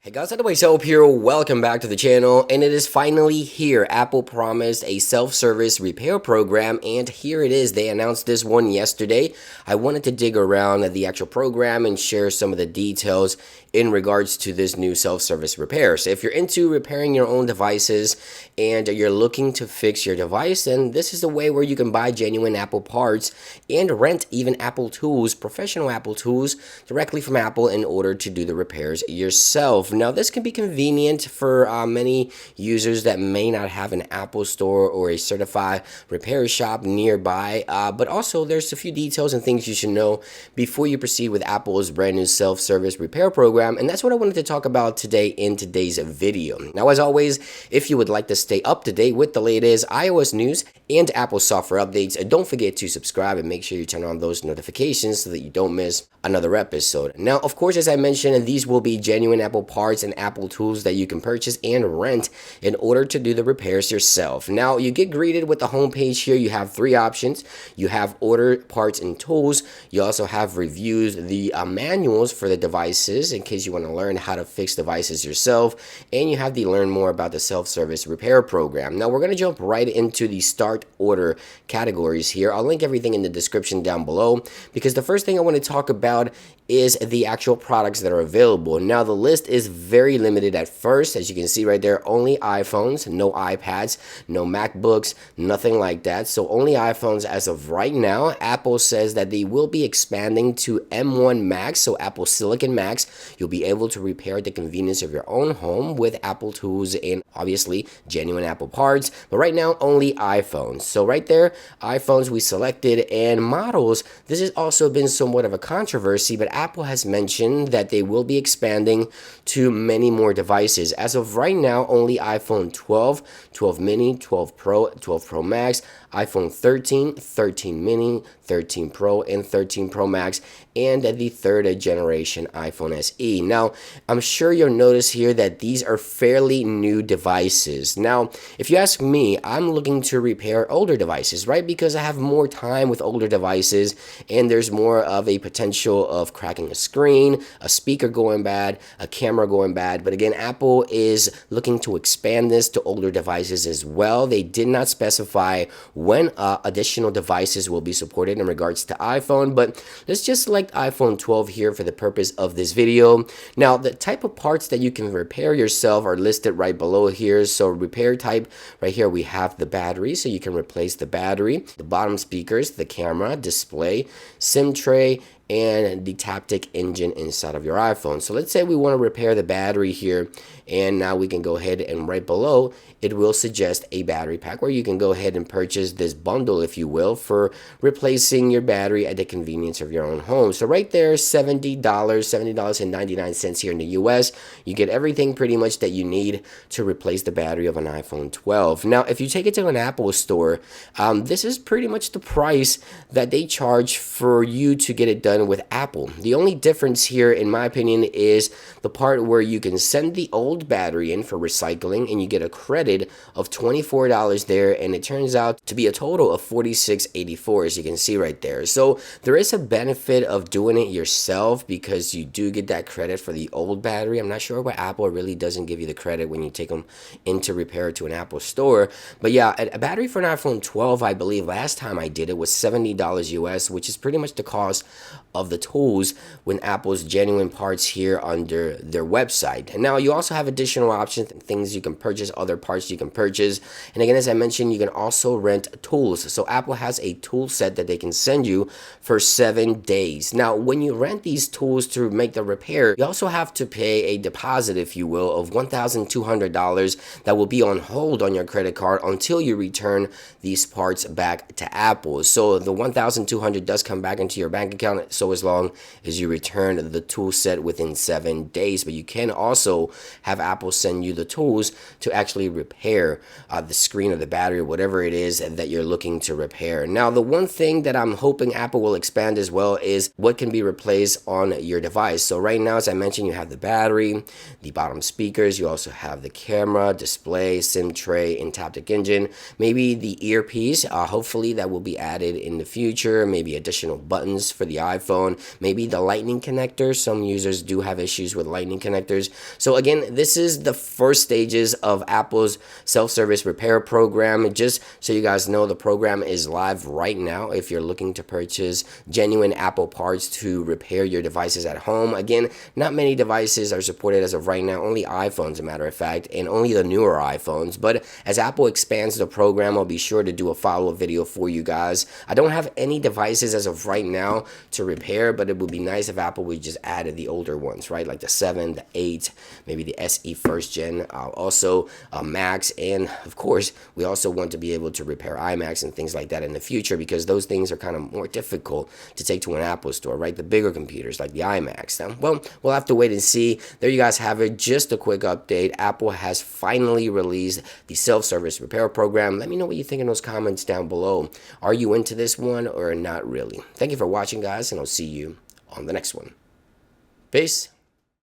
Hey guys, anyway, so here, welcome back to the channel, and it is finally here. Apple promised a self-service repair program, and here it is. They announced this one yesterday. I wanted to dig around the actual program and share some of the details in regards to this new self-service repair. So if you're into repairing your own devices and you're looking to fix your device, then this is the way where you can buy genuine Apple parts and rent even Apple tools, professional Apple tools, directly from Apple in order to do the repairs yourself. Now, this can be convenient for many users that may not have an Apple store or a certified repair shop nearby, but also there's a few details and things you should know before you proceed with Apple's brand new self-service repair program, and that's what I wanted to talk about today in today's video. Now, as always, if you would like to stay up to date with the latest iOS news and Apple software updates, don't forget to subscribe and make sure you turn on those notifications so that you don't miss another episode. Now, of course, as I mentioned, these will be genuine Apple parts and Apple tools that you can purchase and rent in order to do the repairs yourself. Now, you get greeted with the homepage here. You have three options. You have order parts and tools. You also have reviews, the manuals for the devices in case you want to learn how to fix devices yourself, and you have the learn more about the self-service repair program. Now, we're going to jump right into the start order categories here. I'll link everything in the description down below because the first thing I want to talk about is the actual products that are available. Now, the list is very limited at first. As you can see right there, only iPhones, no iPads, no MacBooks, nothing like that. So only iPhones as of right now. Apple says that they will be expanding to M1 Max, so Apple Silicon Max. You'll be able to repair at the convenience of your own home with Apple tools and obviously genuine Apple parts. But right now, only iPhones. So right there, iPhones we selected, and models. This has also been somewhat of a controversy, but Apple has mentioned that they will be expanding to many more devices. As of right now, only iPhone 12, 12 mini, 12 Pro, 12 Pro Max, iPhone 13, 13 mini, 13 Pro, and 13 Pro Max, and the third generation iPhone SE. Now, I'm sure you'll notice here that these are fairly new devices. Now, if you ask me, I'm looking to repair older devices, right? Because I have more time with older devices, and there's more of a potential of cracking a screen, a speaker going bad, a camera going bad. But again, Apple is looking to expand this to older devices as well. They did not specify when additional devices will be supported in regards to iPhone, but let's just select iPhone 12 here for the purpose of this video. Now, the type of parts that you can repair yourself are listed right below here. So repair type, right here we have the battery, so you can replace the battery, the bottom speakers, the camera, display, SIM tray, and the Taptic engine inside of your iPhone. So let's say we want to repair the battery here, and now we can go ahead and right below it will suggest a battery pack where you can go ahead and purchase this bundle, if you will, for replacing your battery at the convenience of your own home. So right there, $70.99 here in the US. You get everything pretty much that you need to replace the battery of an iPhone 12. Now, if you take it to an Apple store, this is pretty much the price that they charge for you to get it done with Apple. The only difference here, in my opinion, is the part where you can send the old battery in for recycling and you get a credit of $24 there, and it turns out to be a total of $46.84, as you can see right there. So there is a benefit of doing it yourself because you do get that credit for the old battery. I'm not sure why Apple really doesn't give you the credit when you take them into repair to an Apple store. But yeah, a battery for an iPhone 12, I believe last time I did it was $70 US, which is pretty much the cost of the tools when Apple's genuine parts here under their website. And now you also have additional options, things you can purchase, other parts you can purchase. And again, as I mentioned, you can also rent tools. So Apple has a tool set that they can send you for 7 days. Now, when you rent these tools to make the repair, you also have to pay a deposit, if you will, of $1,200 that will be on hold on your credit card until you return these parts back to Apple. So the $1,200 does come back into your bank account, so as long as you return the tool set within 7 days. But you can also have Apple send you the tools to actually repair the screen or the battery or whatever it is that you're looking to repair. Now, the one thing that I'm hoping Apple will expand as well is what can be replaced on your device. So right now, as I mentioned, you have the battery, the bottom speakers, you also have the camera, display, SIM tray, and Taptic engine. Maybe the earpiece, hopefully that will be added in the future, maybe additional buttons for the iPhone. iPhone, maybe the lightning connector. Some users do have issues with lightning connectors. So again, this is the first stages of Apple's self-service repair program. Just so you guys know, the program is live right now if you're looking to purchase genuine Apple parts to repair your devices at home. Again, not many devices are supported as of right now, only iPhones, as a matter of fact, and only the newer iPhones. But as Apple expands the program, I'll be sure to do a follow-up video for you guys. I don't have any devices as of right now to repair, but it would be nice if Apple would just add the older ones, right? Like the 7, the 8, maybe the SE first gen, also Max, and of course, we also want to be able to repair iMacs and things like that in the future, because those things are kind of more difficult to take to an Apple store, right? The bigger computers like the iMacs. Now, well, we'll have to wait and see. There you guys have it. Just a quick update. Apple has finally released the self-service repair program. Let me know what you think in those comments down below. Are you into this one or not really? Thank you for watching, guys, and I'll see you on the next one. Peace.